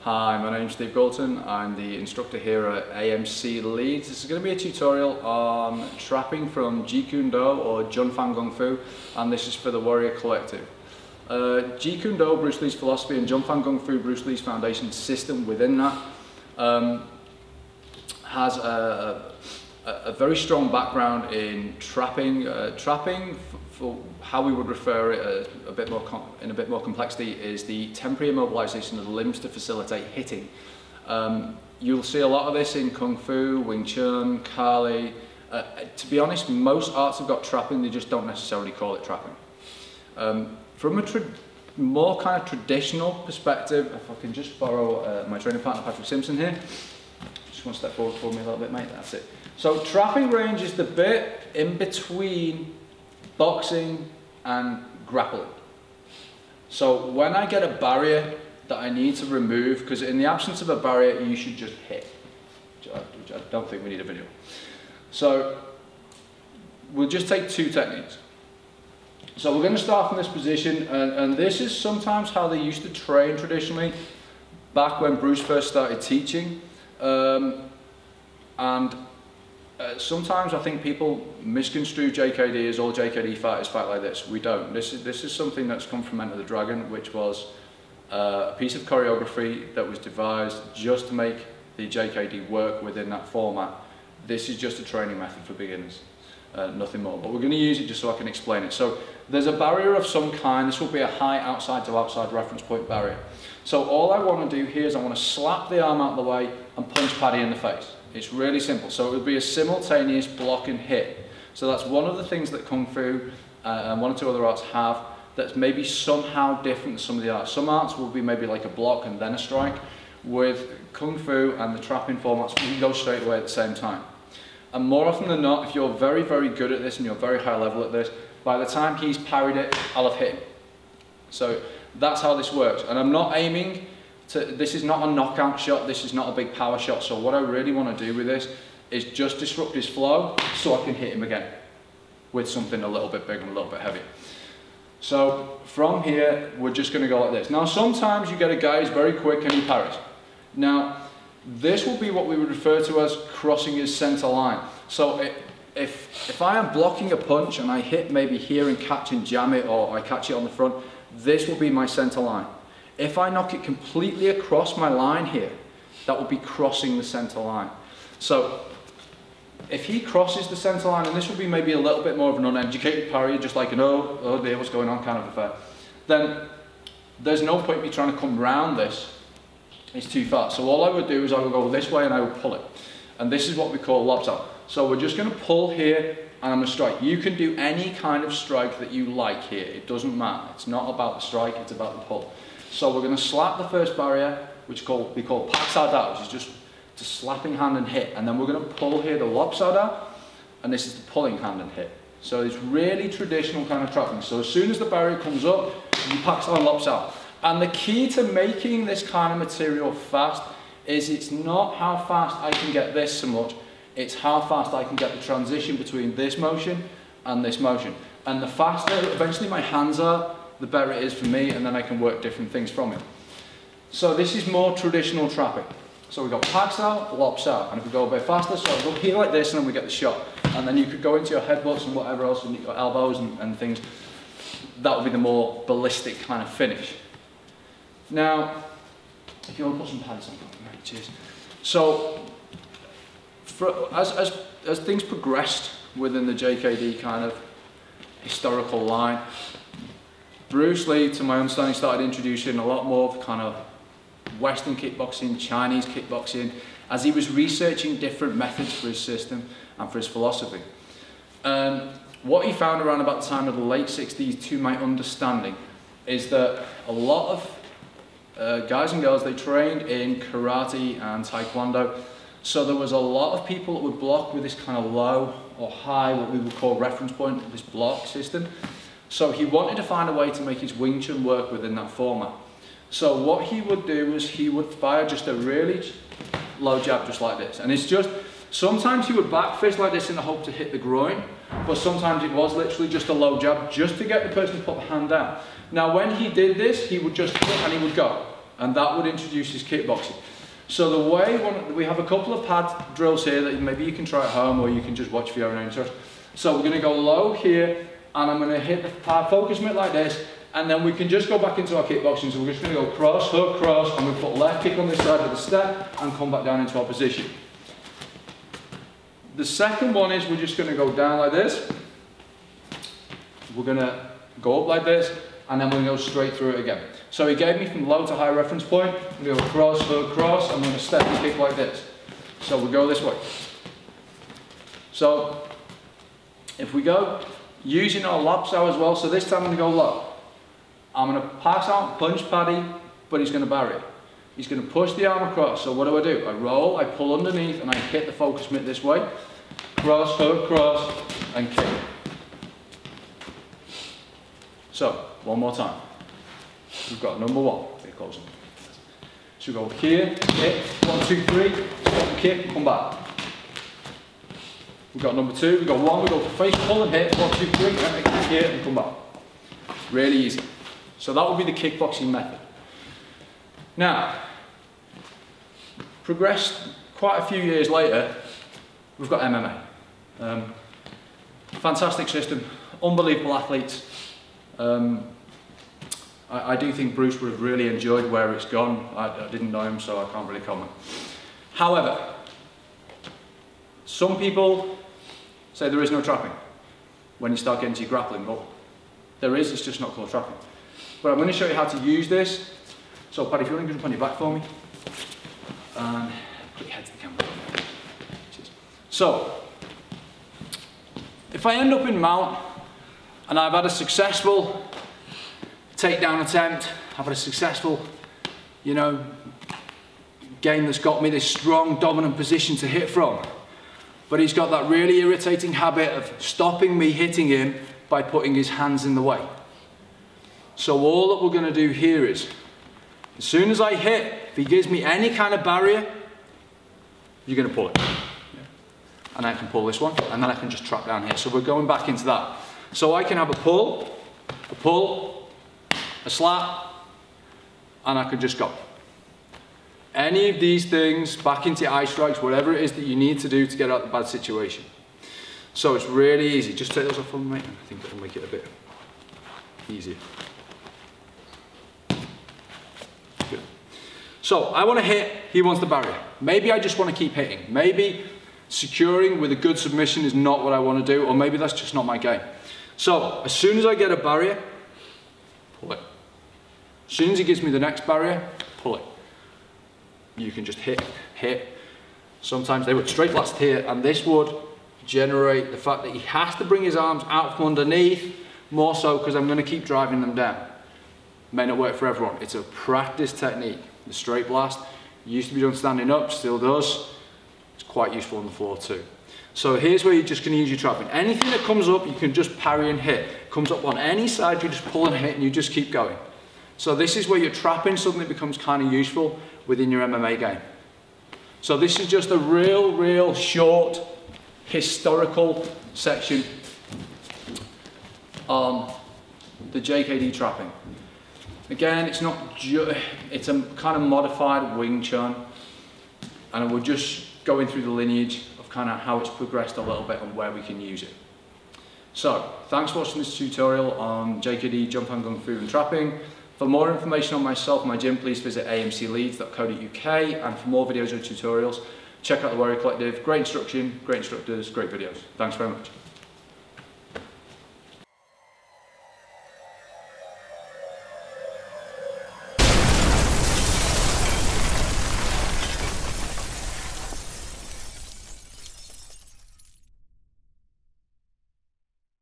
Hi, my name's Steve Gaulton. I'm the instructor here at AMC Leeds. This is going to be a tutorial on trapping from Jeet Kune Do or Jun Fan Fu, and this is for the Warrior Collective. Jeet Kune Do, Bruce Lee's philosophy, and Jun Fan Fu, Bruce Lee's foundation system within that, has a very strong background in trapping. Trapping, for how we would refer it in a bit more complexity, is the temporary immobilization of the limbs to facilitate hitting. You'll see a lot of this in Kung Fu, Wing Chun, Kali. To be honest, most arts have got trapping, they just don't necessarily call it trapping. From a more kind of traditional perspective, if I can just borrow my training partner Patrick Simpson here. Just one step forward for me a little bit, mate, that's it. So trapping range is the bit in between boxing and grappling. So when I get a barrier that I need to remove, because in the absence of a barrier you should just hit, which I don't think we need a video. So we'll just take two techniques. So we're going to start from this position, and this is sometimes how they used to train traditionally back when Bruce first started teaching. Sometimes I think people misconstrue JKD as all JKD fighters fight like this. We don't. This is something that's come from Enter the Dragon, which was a piece of choreography that was devised just to make the JKD work within that format. This is just a training method for beginners, nothing more. But we're going to use it just so I can explain it. So there's a barrier of some kind. This will be a high outside to outside reference point barrier. So all I want to do here is I want to slap the arm out of the way and punch Paddy in the face. It's really simple. So it would be a simultaneous block and hit. So that's one of the things that Kung Fu and one or two other arts have that's maybe somehow different to some of the arts. Some arts will be maybe like a block and then a strike. With Kung Fu and the trapping formats, we can go straight away at the same time. And more often than not, if you're very, very good at this and you're very high level at this, by the time he's parried it, I'll have hit him. So that's how this works. And I'm not aiming to, this is not a knockout shot, this is not a big power shot. So what I really want to do with this is just disrupt his flow so I can hit him again with something a little bit bigger and a little bit heavier. So from here, we're just going to go like this. Now sometimes you get a guy who's very quick and he parries. Now this will be what we would refer to as crossing his center line. So if I am blocking a punch and I hit maybe here and catch and jam it, or I catch it on the front, this will be my center line. If I knock it completely across my line here, that will be crossing the center line. So if he crosses the center line, and this will be maybe a little bit more of an uneducated parry, just like an oh dear, what's going on kind of affair, then there's no point me trying to come round this. It's too far. So all I would do is I would go this way and I would pull it. And this is what we call lops out. So we're just going to pull here and I'm going to strike. You can do any kind of strike that you like here. It doesn't matter. It's not about the strike, it's about the pull. So we're going to slap the first barrier, which we call paksada, which is just a slapping hand and hit. And then we're going to pull here the lopsada, and this is the pulling hand and hit. So it's really traditional kind of trapping. So as soon as the barrier comes up, you paksada and lops out. And the key to making this kind of material fast is it's not how fast I can get this so much, it's how fast I can get the transition between this motion and this motion. And the faster eventually my hands are, the better it is for me, and then I can work different things from it. So this is more traditional trapping. So we've got packs out, lops out, and if we go a bit faster, so I go here like this and then we get the shot. And then you could go into your headbutts and whatever else, and your elbows and things. That would be the more ballistic kind of finish. Now, if you want to put some pads on, right, cheers. So, as things progressed within the JKD kind of historical line, Bruce Lee, to my understanding, started introducing a lot more of kind of Western kickboxing, Chinese kickboxing, as he was researching different methods for his system and for his philosophy. What he found around about the time of the late 60s, to my understanding, is that a lot of guys and girls, they trained in karate and taekwondo, so there was a lot of people that would block with this kind of low or high, what we would call reference point, this block system. So he wanted to find a way to make his Wing Chun work within that format. So what he would do is he would fire just a really low jab just like this, and it's just, sometimes he would back fist like this in the hope to hit the groin, but sometimes it was literally just a low jab just to get the person to put the hand down. Now when he did this, he would just hit and he would go. and that would introduce his kickboxing. So the way, we have a couple of pad drills here that maybe you can try at home or you can just watch for your own interest. So we're going to go low here, and I'm going to hit the pad focus mitt like this, and then we can just go back into our kickboxing. So we're just going to go cross, hook, cross, and we put left kick on this side of the step and come back down into our position. The second one is we're just going to go down like this. We're going to go up like this, and then we're going to go straight through it again. So he gave me from low to high reference point. We're going to go cross, hook, cross, and we're going to step and kick like this. So we go this way. So if we go using our laps out as well, so this time I'm going to go low. I'm going to pass out, punch Paddy, but he's going to barrier. He's going to push the arm across. So what do? I roll, I pull underneath, and I hit the focus mitt this way. Cross, hook, cross, and kick. So, one more time. We've got number one. Get closer. So we go here, hit, 1, 2, 3, stop, kick, come back. We've got number two, we've got one, we go face, pull and hit, 1, 2, 3, and kick here and come back. Really easy. So that would be the kickboxing method. Now, progressed quite a few years later, we've got MMA. Fantastic system, unbelievable athletes. I do think Bruce would have really enjoyed where it's gone. I didn't know him, so I can't really comment. However, some people say there is no trapping when you start getting to your grappling, but there is, it's just not called trapping. But I'm going to show you how to use this. So Paddy, if you want to jump on your back for me, and put your head to the camera. Cheers. So, if I end up in mount, and I've had a successful takedown attempt, I've had a successful, game that's got me this strong, dominant position to hit from. But he's got that really irritating habit of stopping me hitting him by putting his hands in the way. So all that we're going to do here is, as soon as I hit, if he gives me any kind of barrier, you're going to pull it. And I can pull this one, and then I can just trap down here. So we're going back into that. So I can have a pull, a slap, and I can just go. Any of these things, back into eye strikes, whatever it is that you need to do to get out of the bad situation. So it's really easy. Just take those off for me. I think that'll make it a bit easier. Good. So I want to hit, he wants the barrier. Maybe I just want to keep hitting. Maybe securing with a good submission is not what I want to do, or maybe that's just not my game. So as soon as I get a barrier, pull it. As soon as he gives me the next barrier, pull it. You can just hit. Sometimes they would straight blast here, and this would generate the fact that he has to bring his arms out from underneath, more so because I'm going to keep driving them down. May not work for everyone. It's a practice technique. The straight blast used to be done standing up, still does. It's quite useful on the floor too. So here's where you're just going to use your trapping. Anything that comes up, you can just parry and hit. Comes up on any side, you just pull and hit, and you just keep going. So this is where your trapping suddenly becomes kind of useful within your MMA game. So this is just a real short historical section on the JKD trapping. Again, it's a kind of modified Wing Chun, and we're just going through the lineage of kind of how it's progressed a little bit and where we can use it. So, thanks for watching this tutorial on JKD, Jun Fan Kung Fu and Trapping. For more information on myself and my gym, please visit amcleeds.co.uk, and for more videos or tutorials, check out the Warrior Collective. Great instruction, great instructors, great videos. Thanks very much.